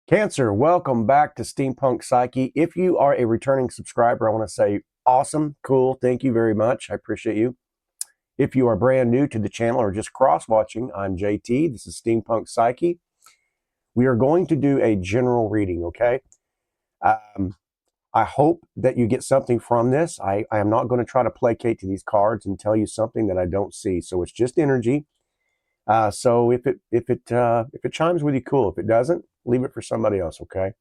Cancer, welcome back to Steampunk Psyche. If you are a returning subscriber, I want to say awesome, cool, thank you very much. I appreciate you. If you are brand new to the channel or just cross-watching, I'm JT. This is Steampunk Psyche. We are going to do a general reading, okay? I hope that you get something from this. I am not going to try to placate to these cards and tell you something that I don't see. So it's just energy. So if it chimes with you, cool. If it doesn't, leave it for somebody else, okay?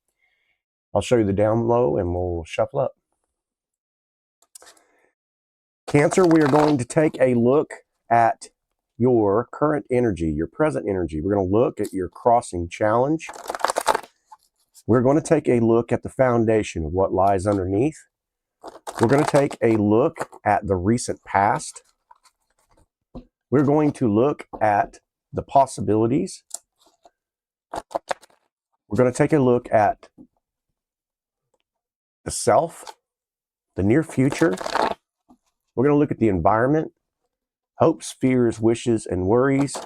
I'll show you the down low and we'll shuffle up. Cancer, we are going to take a look at your current energy, your present energy. We're going to look at your crossing challenge. We're going to take a look at the foundation of what lies underneath. We're going to take a look at the recent past. We're going to look at the possibilities. We're going to take a look at the self, the near future. We're going to look at the environment, hopes, fears, wishes, and worries.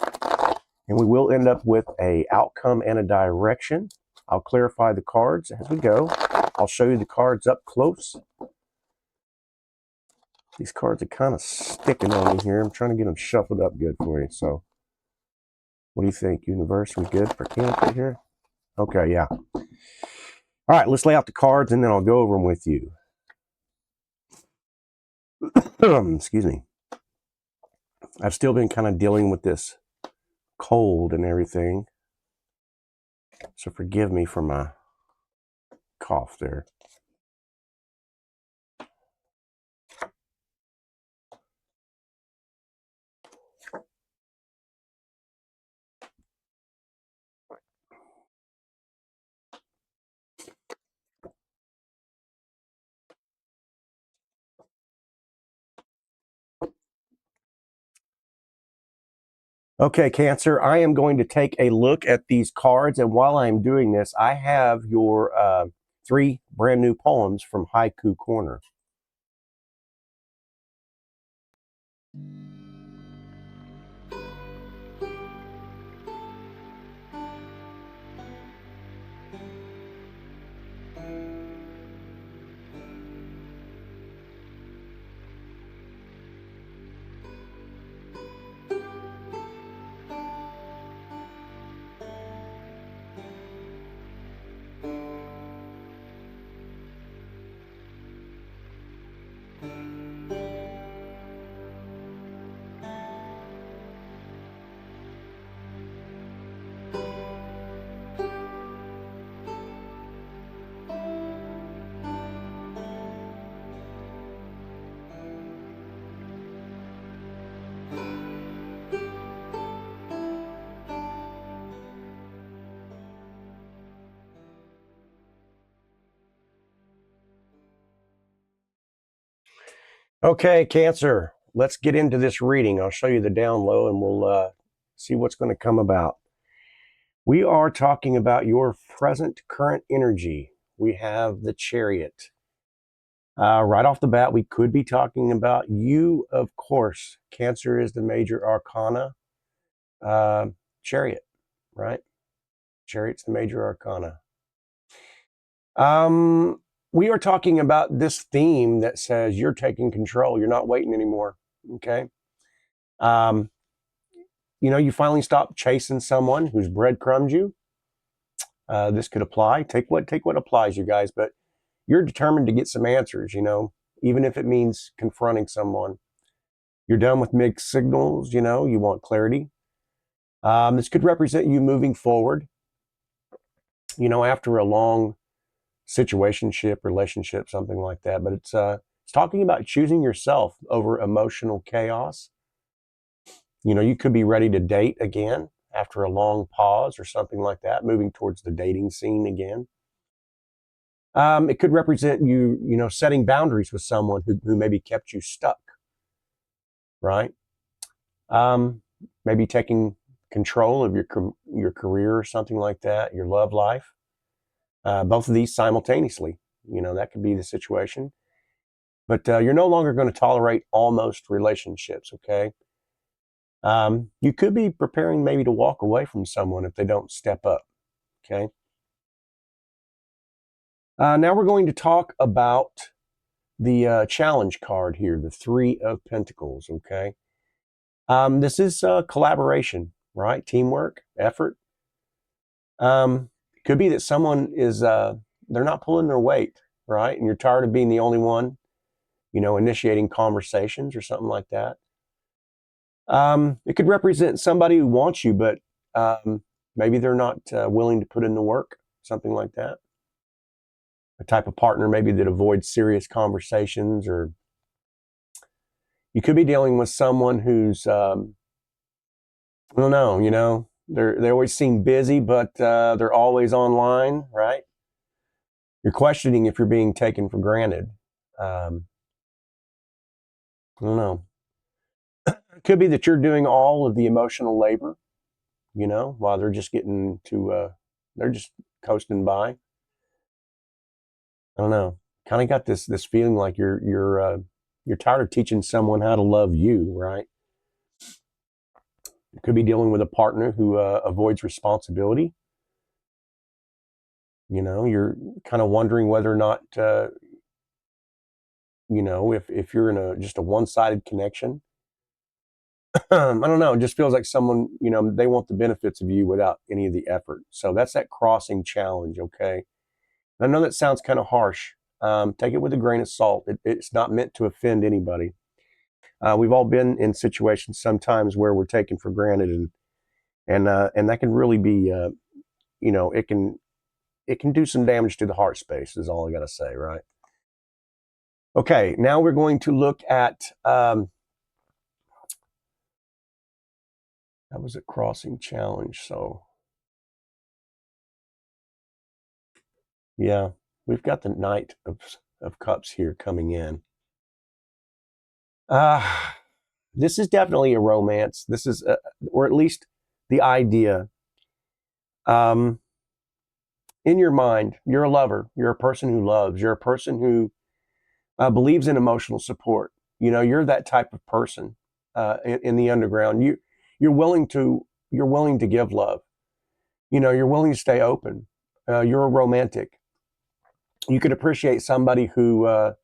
And we will end up with an outcome and a direction. I'll clarify the cards as we go. I'll show you the cards up close. These cards are kind of sticking on me here. I'm trying to get them shuffled up good for you. So what do you think, universe? We good for Cancer here? Okay, yeah. All right, let's lay out the cards and then I'll go over them with you. Excuse me. I've still been kind of dealing with this cold and everything. So forgive me for my cough there. Okay, Cancer, I am going to take a look at these cards, and while I'm doing this, I have your 3 brand new poems from Haiku Corner. Okay, Cancer, let's get into this reading. I'll show you the down low and we'll see what's going to come about. We are talking about your present current energy. We have the Chariot. Right off the bat, we could be talking about you, of course. Cancer is the major arcana. Chariot, right? Chariot's the major arcana. We are talking about this theme that says you're taking control. You're not waiting anymore. Okay. You finally stop chasing someone who's breadcrumbed you. This could apply. Take what applies, you guys. But you're determined to get some answers. Even if it means confronting someone. You're done with mixed signals. You want clarity. This could represent you moving forward. After a long situationship, relationship, something like that. But it's talking about choosing yourself over emotional chaos. You could be ready to date again after a long pause or something like that, moving towards the dating scene again. It could represent you, setting boundaries with someone who maybe kept you stuck, right? Maybe taking control of your career or something like that, your love life. Both of these simultaneously, that could be the situation. But you're no longer going to tolerate almost relationships, okay? You could be preparing maybe to walk away from someone if they don't step up, okay? Now we're going to talk about the challenge card here, the Three of Pentacles, okay? This is collaboration, right? Teamwork, effort. It could be that someone is, they're not pulling their weight, right? And you're tired of being the only one, initiating conversations or something like that. It could represent somebody who wants you, but maybe they're not willing to put in the work, something like that. A type of partner maybe that avoids serious conversations, or you could be dealing with someone who's, I don't know, they always seem busy, but they're always online, right? You're questioning if you're being taken for granted. I don't know. It could be that you're doing all of the emotional labor, while they're just getting to, they're just coasting by. I don't know. Kind of got this feeling like you're tired of teaching someone how to love you, right? You could be dealing with a partner who avoids responsibility. You're kind of wondering whether or not, if you're in just a one-sided connection. I don't know. It just feels like someone, they want the benefits of you without any of the effort. So that's that crossing challenge, okay? And I know that sounds kind of harsh. Take it with a grain of salt. It's not meant to offend anybody. We've all been in situations sometimes where we're taken for granted, and that can really be, it can do some damage to the heart space. Is all I got to say, right? Okay, now we're going to look at. That was a crossing challenge, so yeah, we've got the Knight of Cups here coming in. This is definitely a romance. This is, or at least the idea. In your mind, you're a lover. You're a person who loves. You're a person who believes in emotional support. You're that type of person in the underground. You're willing to give love. You're willing to stay open. You're a romantic. You could appreciate somebody who,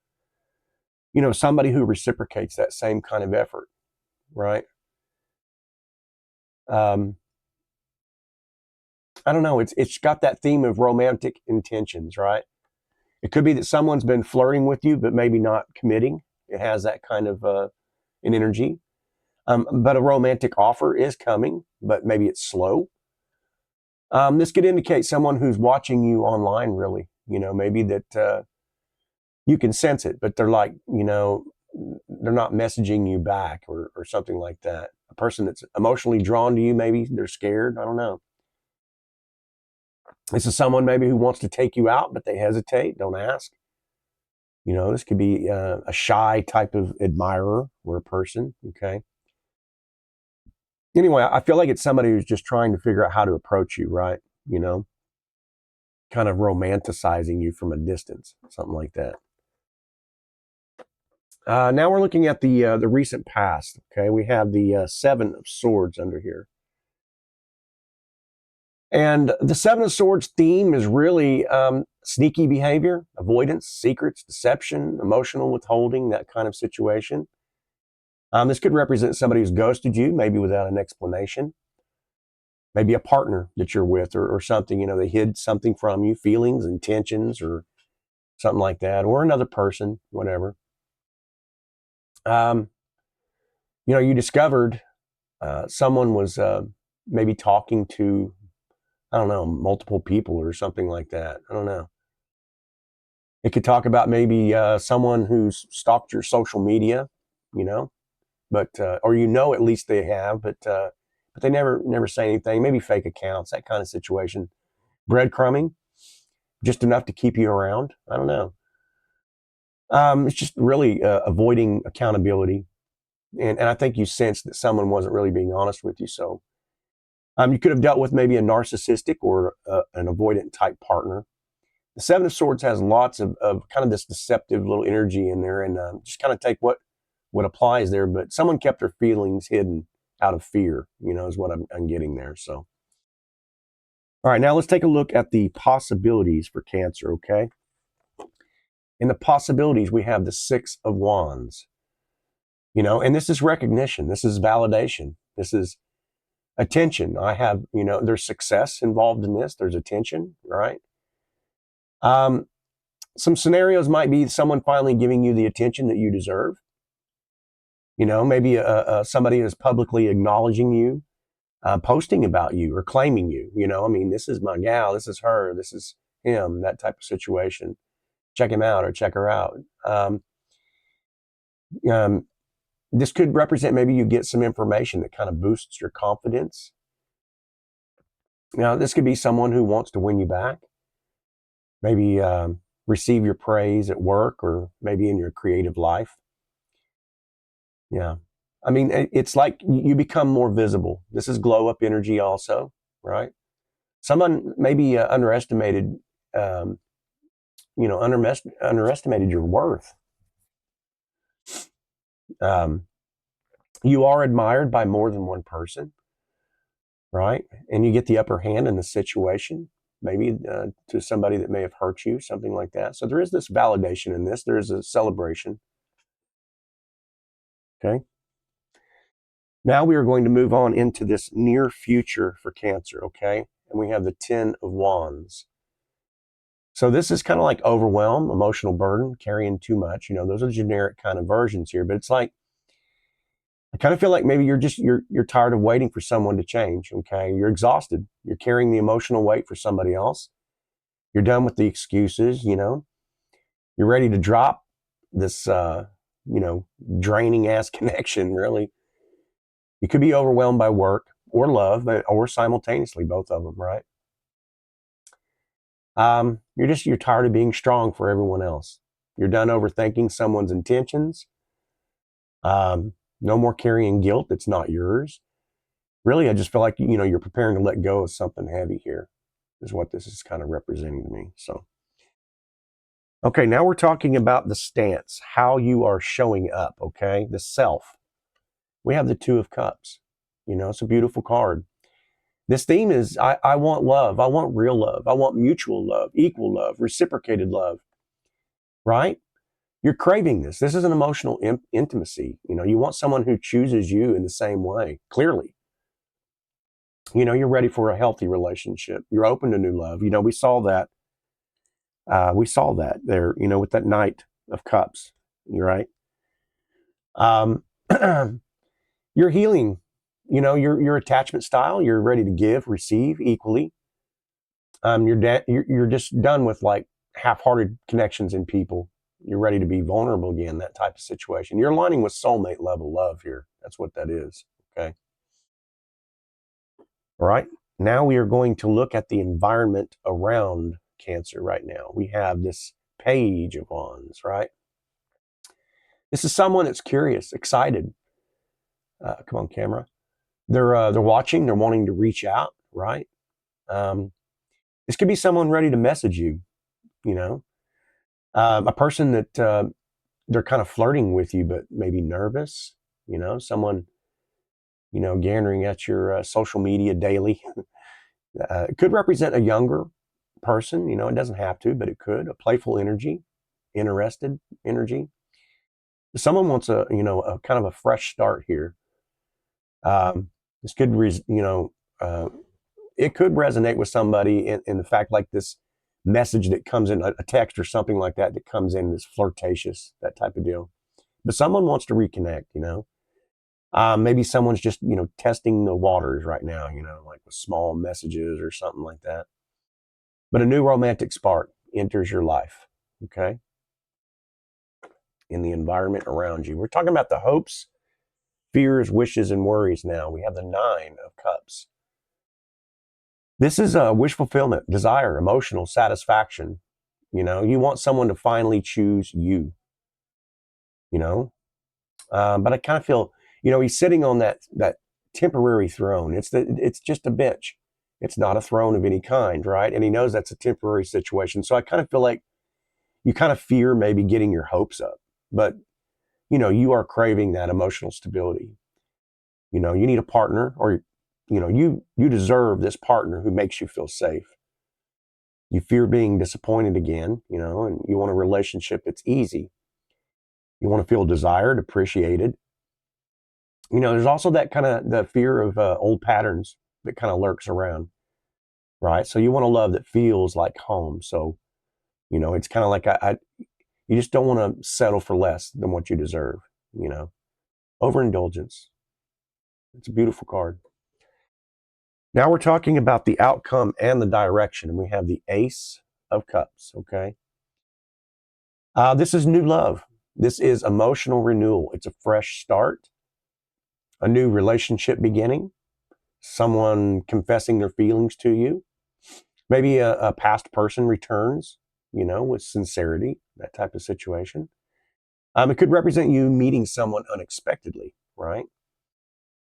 somebody who reciprocates that same kind of effort, right? Um, I don't know. It's got that theme of romantic intentions, right? It could be that someone's been flirting with you, but maybe not committing. It has that kind of an energy. But a romantic offer is coming, but maybe it's slow. This could indicate someone who's watching you online, really. Maybe that you can sense it, but they're like, they're not messaging you back, or something like that. A person that's emotionally drawn to you, maybe they're scared. I don't know. This is someone maybe who wants to take you out, but they hesitate, don't ask. This could be a shy type of admirer or a person, okay? Anyway, I feel like it's somebody who's just trying to figure out how to approach you, right? Kind of romanticizing you from a distance, something like that. Now we're looking at the recent past, okay? We have the Seven of Swords under here. And the Seven of Swords theme is really sneaky behavior, avoidance, secrets, deception, emotional withholding, that kind of situation. This could represent somebody who's ghosted you, maybe without an explanation. Maybe a partner that you're with, or something, they hid something from you, feelings, intentions, or something like that, or another person, whatever. You discovered someone was maybe talking to, I don't know, multiple people or something like that. I don't know. It could talk about maybe someone who's stalked your social media, you know, but or at least they have, but they never say anything. Maybe fake accounts, that kind of situation. Breadcrumbing, just enough to keep you around. I don't know. It's just really avoiding accountability, and I think you sensed that someone wasn't really being honest with you. So you could have dealt with maybe a narcissistic or an avoidant type partner. The Seven of Swords has lots of kind of this deceptive little energy in there, and just kind of take what applies there. But someone kept their feelings hidden out of fear, is what I'm getting there. So, all right, now let's take a look at the possibilities for Cancer, okay? In the possibilities, we have the Six of Wands. And this is recognition. This is validation. This is attention. I have, there's success involved in this. There's attention, right? Some scenarios might be someone finally giving you the attention that you deserve. Maybe somebody is publicly acknowledging you, posting about you or claiming you. This is my gal, this is her, this is him, that type of situation. Check him out or check her out. This could represent maybe you get some information that kind of boosts your confidence. This could be someone who wants to win you back. Maybe receive your praise at work or maybe in your creative life. Yeah. It's like you become more visible. This is glow up energy also, right? Someone maybe underestimated your worth. You are admired by more than one person, right? And you get the upper hand in the situation, maybe to somebody that may have hurt you, something like that. So there is this validation in this. There is a celebration. Okay. Now we are going to move on into this near future for Cancer, okay? And we have the 10 of Wands. So this is kind of like overwhelm, emotional burden, carrying too much. Those are generic kind of versions here, but it's like, I kind of feel like maybe you're tired of waiting for someone to change, okay? You're exhausted. You're carrying the emotional weight for somebody else. You're done with the excuses, You're ready to drop this, draining ass connection, really. You could be overwhelmed by work or love, or simultaneously, both of them, right? You're tired of being strong for everyone else. You're done overthinking someone's intentions. No more carrying guilt that's not yours. Really, I just feel like, you're preparing to let go of something heavy here, is what this is kind of representing to me. So, okay, now we're talking about the stance, how you are showing up, okay? The self. We have the Two of Cups. It's a beautiful card. This theme is I want love. I want real love. I want mutual love, equal love, reciprocated love, right? You're craving this. This is an emotional intimacy. You want someone who chooses you in the same way, clearly. You're ready for a healthy relationship. You're open to new love. We saw that. We saw that there, with that Knight of Cups. You're right. You're healing, your attachment style. You're ready to give, receive equally. You're just done with like half-hearted connections in people. You're ready to be vulnerable again, that type of situation. You're aligning with soulmate level love here. That's what that is. Okay. All right. Now we are going to look at the environment around Cancer right now. We have this Page of Wands, right? This is someone that's curious, excited. Come on, camera. They're watching. They're wanting to reach out, right? This could be someone ready to message you. A person that they're kind of flirting with you, but maybe nervous. Someone gathering at your social media daily. It could represent a younger person. It doesn't have to, but it could. A playful energy, interested energy. Someone wants a kind of a fresh start here. This could it could resonate with somebody in the fact like this message that comes in, a text or something like that comes in is flirtatious, that type of deal. But someone wants to reconnect. Maybe someone's just testing the waters right now, like with small messages or something like that. But a new romantic spark enters your life. Okay. In the environment around you. We're talking about the hopes, fears, wishes, and worries now. We have the Nine of Cups. This is a wish fulfillment, desire, emotional satisfaction. You want someone to finally choose you. But I kind of feel, he's sitting on that temporary throne. It's just a bench. It's not a throne of any kind, right? And he knows that's a temporary situation. So I kind of feel like you kind of fear maybe getting your hopes up, but you are craving that emotional stability. You need a partner, or you deserve this partner who makes you feel safe. You fear being disappointed again, you know, and you want a relationship that's easy. You want to feel desired, appreciated. You know, there's also that kind of the fear of old patterns that kind of lurks around, right? So you want a love that feels like home. So, you know, it's kind of like you just don't want to settle for less than what you deserve, you know. Overindulgence. It's a beautiful card. Now we're talking about the outcome and the direction, and we have the Ace of Cups, okay? This is new love. This is emotional renewal. It's a fresh start, a new relationship beginning, someone confessing their feelings to you. Maybe a past person returns, you know, with sincerity, that type of situation. It could represent you meeting someone unexpectedly, right?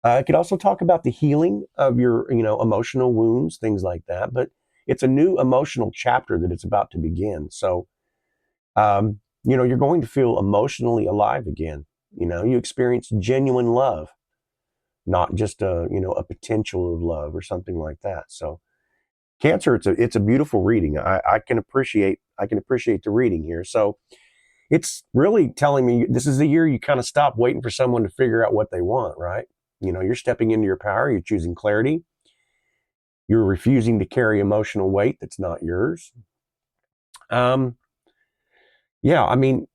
It could also talk about the healing of your, you know, emotional wounds, things like that. But it's a new emotional chapter that it's about to begin. So, you know, you're going to feel emotionally alive again. You know, you experience genuine love, not just a, you know, a potential of love or something like that. So, Cancer, it's a beautiful reading. I can appreciate the reading here. So it's really telling me this is the year you kind of stop waiting for someone to figure out what they want, right? You know, you're stepping into your power, you're choosing clarity, you're refusing to carry emotional weight that's not yours. Um, yeah, I mean,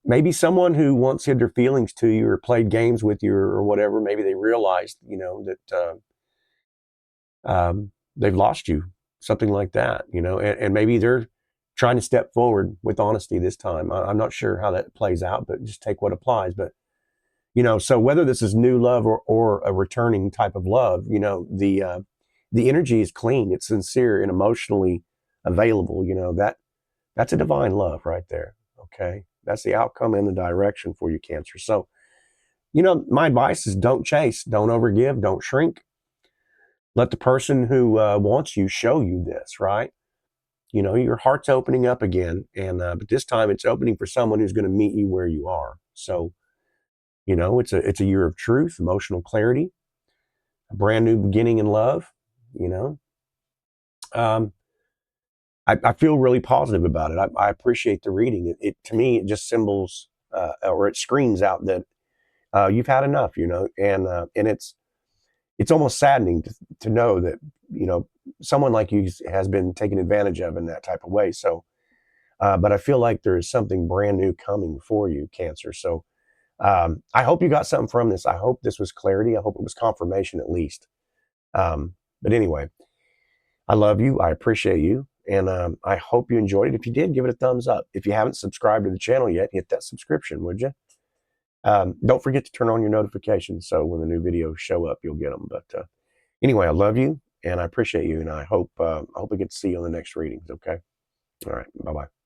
maybe someone who once hid their feelings to you or played games with you or whatever, maybe they realized, you know, that they've lost you, something like that, you know, and maybe they're trying to step forward with honesty this time. I'm not sure how that plays out, but just take what applies. But, you know, so whether this is new love or a returning type of love, you know, the energy is clean, it's sincere and emotionally available. You know, that's a divine love right there. Okay. That's the outcome and the direction for you, Cancer. So, you know, my advice is don't chase, don't overgive, don't shrink. Let the person who wants you show you this, right? You know, your heart's opening up again, and but this time it's opening for someone who's going to meet you where you are. So, you know, it's a year of truth, emotional clarity, a brand new beginning in love. You know, um, I feel really positive about it. I appreciate the reading. It to me it just symbols or it screams out that you've had enough. You know, and it's almost saddening to know that, you know, someone like you has been taken advantage of in that type of way. So, but I feel like there is something brand new coming for you, Cancer. So, I hope you got something from this. I hope this was clarity. I hope it was confirmation at least. But anyway, I love you. I appreciate you. And I hope you enjoyed it. If you did, give it a thumbs up. If you haven't subscribed to the channel yet, hit that subscription, would you? Don't forget to turn on your notifications so when the new videos show up, you'll get them. But anyway, I love you and I appreciate you, and I hope we get to see you on the next readings. Okay. All right. Bye bye.